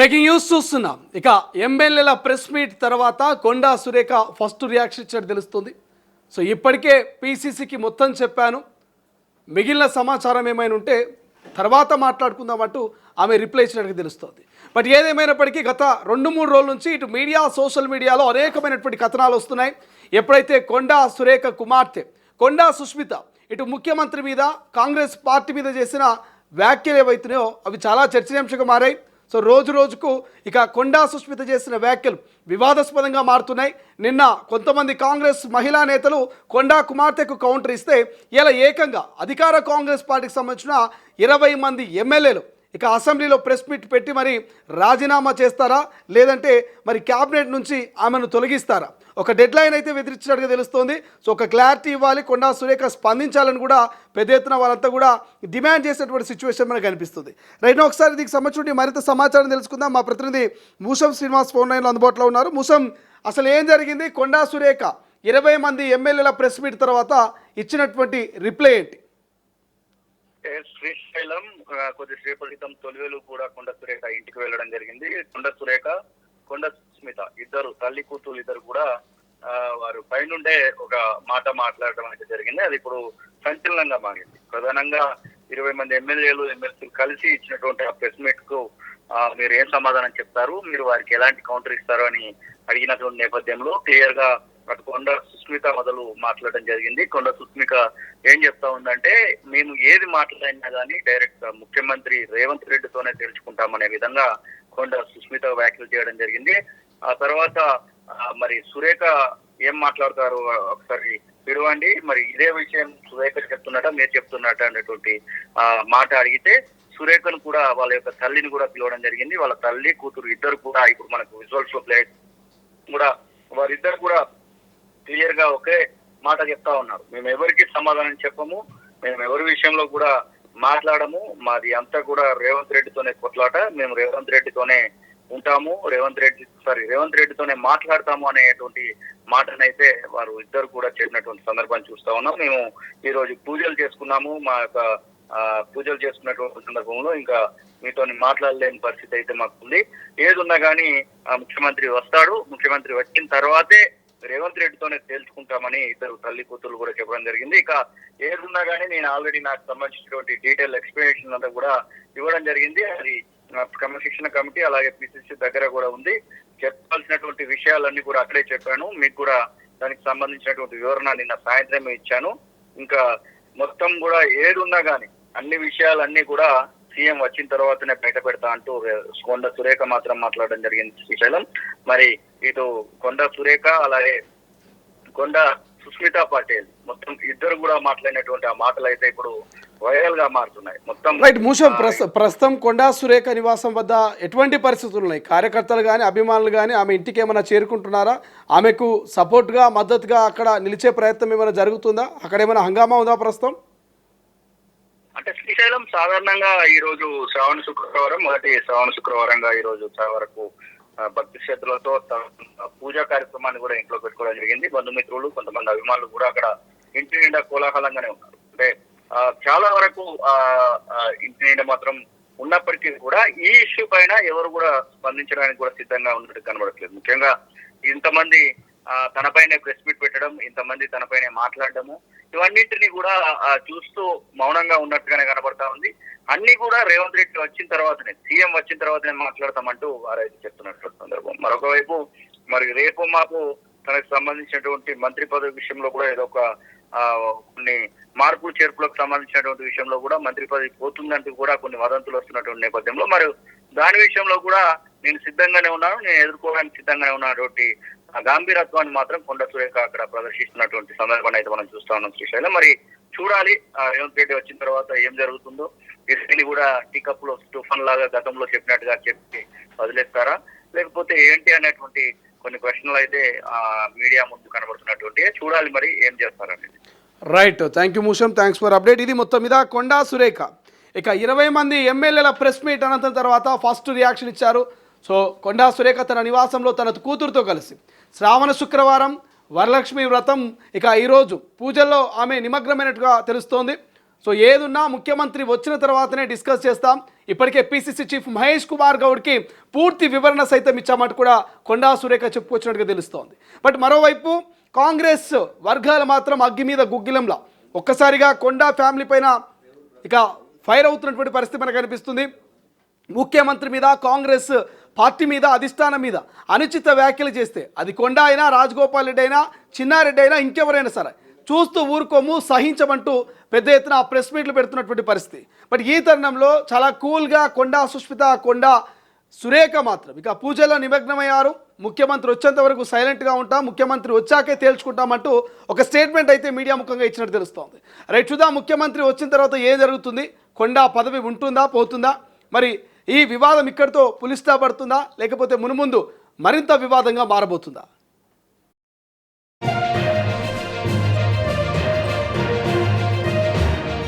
Breaking news చూస్తున్నాం. ఇక ఎమ్మెల్యేల ప్రెస్ మీట్ తర్వాత కొండా సురేఖ ఫస్ట్ రియాక్షన్ ఇచ్చినట్టు తెలుస్తుంది. సో ఇప్పటికే పీసీసీకి మొత్తం చెప్పాను, మిగిలిన సమాచారం ఏమైనా ఉంటే తర్వాత మాట్లాడుకుందామంటూ ఆమె రిప్లై ఇచ్చినట్టుగా తెలుస్తుంది. బట్ ఏదేమైనప్పటికీ గత 2-3 రోజుల నుంచి ఇటు మీడియా, సోషల్ మీడియాలో అనేకమైనటువంటి కథనాలు వస్తున్నాయి. ఎప్పుడైతే కొండా సురేఖ కుమార్తె కొండా సుస్మిత ఇటు ముఖ్యమంత్రి మీద, కాంగ్రెస్ పార్టీ మీద చేసిన వ్యాఖ్యలు ఏవైతున్నాయో అవి చాలా చర్చనీయాంశంగా మారాయి. సో రోజు రోజుకు ఇక కొండా సుస్మిత చేసిన వ్యాఖ్యలు వివాదాస్పదంగా మారుతున్నాయి. నిన్న కొంతమంది కాంగ్రెస్ మహిళా నేతలు కొండా కుమార్తెకు కౌంటర్ ఇస్తే ఇలా ఏకంగా అధికార కాంగ్రెస్ పార్టీకి సంబంధించిన 20 మంది ఎమ్మెల్యేలు ఇక అసెంబ్లీలో ప్రెస్ మీట్ పెట్టి మరి రాజీనామా చేస్తారా, లేదంటే మరి క్యాబినెట్ నుంచి ఆమెను తొలగిస్తారా, ఒక డెడ్ లైన్ అయితే విధించినట్టుగా తెలుస్తోంది. సో ఒక క్లారిటీ ఇవ్వాలి, కొండా సురేఖ స్పందించాలని కూడా పెద్ద ఎత్తున వాళ్ళంతా కూడా డిమాండ్ చేసేటువంటి సిచ్యువేషన్ మనకు కనిపిస్తుంది. రైట్, ఒకసారి దీనికి సంబంధించి మరింత సమాచారం తెలుసుకుందాం. మా ప్రతినిధి మూసం శ్రీనివాస్ ఫోన్ లైన్లో అందుబాటులో ఉన్నారు. మూసం, అసలు ఏం జరిగింది? కొండా సురేఖ 20 మంది ఎమ్మెల్యేల ప్రెస్ మీట్ తర్వాత ఇచ్చినటువంటి రిప్లై ఏంటి? శ్రీశైలం కొద్దిసేపు క్రితం తొలివేలు కూడా కొండ సురేఖ ఇంటికి వెళ్ళడం జరిగింది. కొండ సురేఖ, కొండ సుస్మిత ఇద్దరు తల్లి కూతురు ఇద్దరు కూడా వారు పైనుండే ఒక మాట మాట్లాడడం అయితే జరిగింది. అది ఇప్పుడు సంచలనంగా మారింది. ప్రధానంగా 20 మంది ఎమ్మెల్యేలు, ఎమ్మెల్సీలు కలిసి ఇచ్చినటువంటి ఆ ప్రెస్ మీట్ కు మీరు ఏం సమాధానం చెప్తారు, మీరు వారికి ఎలాంటి కౌంటర్ ఇస్తారు అని అడిగినటువంటి నేపథ్యంలో క్లియర్ గా అటు కొండ సుస్మిత మొదలు మాట్లాడడం జరిగింది. కొండ సుస్మిత ఏం చెప్తా ఉందంటే, మేము ఏది మాట్లాడినా కానీ డైరెక్ట్ ముఖ్యమంత్రి రేవంత్ రెడ్డితోనే తెలుసుకుంటామనే విధంగా కొండ సుస్మిత వ్యాఖ్యలు చేయడం జరిగింది. ఆ తర్వాత మరి సురేఖ ఏం మాట్లాడతారు ఒకసారి పిలవండి, మరి ఇదే విషయం సురేఖ చెప్తున్నట మీరు చెప్తున్నట్ట అనేటువంటి మాట అడిగితే సురేఖను కూడా వాళ్ళ యొక్క తల్లిని కూడా పిలవడం జరిగింది. వాళ్ళ తల్లి కూతురు ఇద్దరు కూడా ఇప్పుడు మనకు విజువల్స్ లో ప్లే కూడా వారిద్దరు కూడా క్లియర్ గా ఒకే మాట చెప్తా ఉన్నారు. మేము ఎవరికి సమాధానం చెప్పము, మేము ఎవరి విషయంలో కూడా మాట్లాడము, మాది అంతా కూడా రేవంత్ రెడ్డితోనే కొట్లాట, మేము రేవంత్ రెడ్డితోనే ఉంటాము, రేవంత్ రెడ్డితోనే మాట్లాడతాము అనేటువంటి మాటనైతే వారు ఇద్దరు కూడా చెప్పినటువంటి సందర్భాన్ని చూస్తా ఉన్నాం. మేము ఈ రోజు పూజలు చేసుకున్నాము, మా యొక్క పూజలు చేసుకున్నటువంటి సందర్భంలో ఇంకా మీతో మాట్లాడలేని పరిస్థితి అయితే మాకు ఉంది. ఏదున్నా కానీ ముఖ్యమంత్రి వస్తాడు, ముఖ్యమంత్రి వచ్చిన తర్వాతే రేవంత్ రెడ్డితోనే తేల్చుకుంటామని ఇద్దరు తల్లి కూతురు కూడా చెప్పడం జరిగింది. ఇక ఏదున్నా కానీ నేను ఆల్రెడీ నాకు సంబంధించినటువంటి డీటెయిల్ ఎక్స్ప్లెనేషన్ అంతా కూడా ఇవ్వడం జరిగింది. అది క్రమశిక్షణ కమిటీ అలాగే పిసిసి దగ్గర కూడా ఉంది. చెప్పాల్సినటువంటి విషయాలన్నీ కూడా అక్కడే చెప్పాను. మీకు కూడా దానికి సంబంధించినటువంటి వివరణ నిన్న సాయంత్రం ఇచ్చాను. ఇంకా మొత్తం కూడా ఏదున్నా కానీ అన్ని విషయాలన్నీ కూడా సీఎం వచ్చిన తర్వాతనే బయట పెడతా అంటూ కొండ సురేఖ మాత్రం మాట్లాడడం జరిగింది. శ్రీశైలం మరి ఇటు కొండ సురేఖ అలాగే కొండ సుస్మిత పటేల్ మొత్తం ఇద్దరు కూడా మాట్లాడినటువంటి ఆ మాటలు అయితే ఇప్పుడు వైరల్ గా మారుతున్నాయి. మొత్తం రైట్ మూసం, ప్రస్తుతం కొండా సురేఖ నివాసం వద్ద ఎటువంటి పరిస్థితులు ఉన్నాయి? కార్యకర్తలు కానీ, అభిమానులు కానీ ఆమె ఇంటికి ఏమైనా చేరుకుంటున్నారా? ఆమెకు సపోర్ట్ గా, మద్దతుగా అక్కడ నిలిచే ప్రయత్నం ఏమైనా జరుగుతుందా? అక్కడ ఏమైనా హంగామా ఉందా ప్రస్తుతం? అంటే శ్రీశైలం సాధారణంగా ఈ రోజు మొదటి శ్రావణ శుక్రవారంగా ఈ రోజు చాలా వరకు భక్తి శ్రద్ధలతో పూజా కార్యక్రమాన్ని కూడా ఇంట్లో పెట్టుకోవడం జరిగింది. బంధుమిత్రులు, కొంతమంది అభిమానులు కూడా అక్కడ ఇంటి నిండా కోలాహలంగానే ఉన్నారు. అంటే చాలా వరకు ఇంటి నిండా మాత్రం ఉన్నప్పటికీ కూడా ఈ ఇష్యూ పైన ఎవరు కూడా స్పందించడానికి కూడా సిద్ధంగా ఉన్నట్టు కనబడట్లేదు. ముఖ్యంగా ఇంతమంది తనపైనే ప్రెస్ మీట్ పెట్టడం, ఇంతమంది తనపైనే మాట్లాడడము, ఇవన్నింటినీ కూడా చూస్తూ మౌనంగా ఉన్నట్టుగానే కనబడతా ఉంది. అన్ని కూడా రేవంత్ రెడ్డి వచ్చిన తర్వాతనే, సీఎం వచ్చిన తర్వాతనే మాట్లాడతామంటూ వారైతే చెప్తున్నటువంటి సందర్భం. మరొక వైపు మరి రేపు మాకు తనకు సంబంధించినటువంటి మంత్రి పదవి విషయంలో కూడా ఏదో ఒక కొన్ని మార్పులు చేర్పులకు సంబంధించినటువంటి విషయంలో కూడా మంత్రి పదవి పోతుందంటూ కూడా కొన్ని వదంతులు వస్తున్నటువంటి నేపథ్యంలో మరి దాని విషయంలో కూడా నేను సిద్ధంగానే ఉన్నాను, నేను ఎదుర్కోవడానికి సిద్ధంగానే ఉన్నటువంటి గాంభీరత్వాన్ని మాత్రం కొండ సురేఖ అక్కడ ప్రదర్శిస్తున్నటువంటి సందర్భాన్ని అయితే మనం చూస్తా ఉన్నాం. శ్రీశైలం మరి చూడాలి రేవంత్ రెడ్డి వచ్చిన తర్వాత ఏం జరుగుతుందో. దీన్ని కూడా టీ కప్ లో తుఫాన్ లాగా గతంలో చెప్పినట్టుగా చెప్పి వదిలేస్తారా, లేకపోతే ఏంటి అనేటువంటి కొన్ని ప్రశ్నలు అయితే మీడియా ముందు కనబడుతున్నటువంటి చూడాలి మరి ఏం చేస్తారనేది. రైట్, థ్యాంక్ యూ మూసం, థ్యాంక్స్ ఫర్ అప్డేట్. ఇది మొత్తం మీద కొండా సురేఖ ఇక 20 మంది ఎమ్మెల్యేల ప్రెస్ మీట్ అనంతరం తర్వాత ఫస్ట్ రియాక్షన్ ఇచ్చారు. సో కొండా సురేఖ తన నివాసంలో తన కూతురుతో కలిసి శ్రావణ శుక్రవారం వరలక్ష్మి వ్రతం ఇక ఈరోజు పూజల్లో ఆమె నిమగ్నమైనట్టుగా తెలుస్తోంది. సో ఏదున్నా ముఖ్యమంత్రి వచ్చిన తర్వాతనే డిస్కస్ చేస్తాం, ఇప్పటికే పిసిసి చీఫ్ మహేష్ కుమార్ గౌడ్కి పూర్తి వివరణ సైతం ఇచ్చామంటూ కూడా కొండా సురేఖ చెప్పుకొచ్చినట్టుగా తెలుస్తోంది. బట్ మరోవైపు కాంగ్రెస్ వర్గాలు మాత్రం అగ్గి మీద గుగ్గిలంలా ఒక్కసారిగా కొండా ఫ్యామిలీ పైన ఇక ఫైర్ అవుతున్నటువంటి పరిస్థితి మనకు కనిపిస్తుంది. ముఖ్యమంత్రి మీద, కాంగ్రెస్ పార్టీ మీద, అధిష్టానం మీద అనుచిత వ్యాఖ్యలు చేస్తే అది కొండా అయినా, రాజగోపాల్ రెడ్డి అయినా, చిన్నారెడ్డి అయినా, ఇంకెవరైనా సరే చూస్తూ ఊరుకోము, సహించమంటూ పెద్ద ఎత్తున ప్రెస్ మీట్లు పెడుతున్నటువంటి పరిస్థితి. బట్ ఈ తరుణంలో చాలా కూల్గా కొండా సుష్మిత, కొండా సురేఖ మాత్రం ఇక పూజలో నిమగ్నమయ్యారు. ముఖ్యమంత్రి వచ్చేంత వరకు సైలెంట్గా ఉంటాం, ముఖ్యమంత్రి వచ్చాకే తేల్చుకుంటామంటూ ఒక స్టేట్మెంట్ అయితే మీడియా ముఖంగా ఇచ్చినట్టు తెలుస్తోంది. రైట్, చూద్దాం ముఖ్యమంత్రి వచ్చిన తర్వాత ఏం జరుగుతుంది, కొండా పదవి ఉంటుందా పోతుందా, మరి ఈ వివాదం ఇక్కడితో పులిస్టా పడుతుందా లేకపోతే మునుముందు మరింత వివాదంగా మారబోతుందా?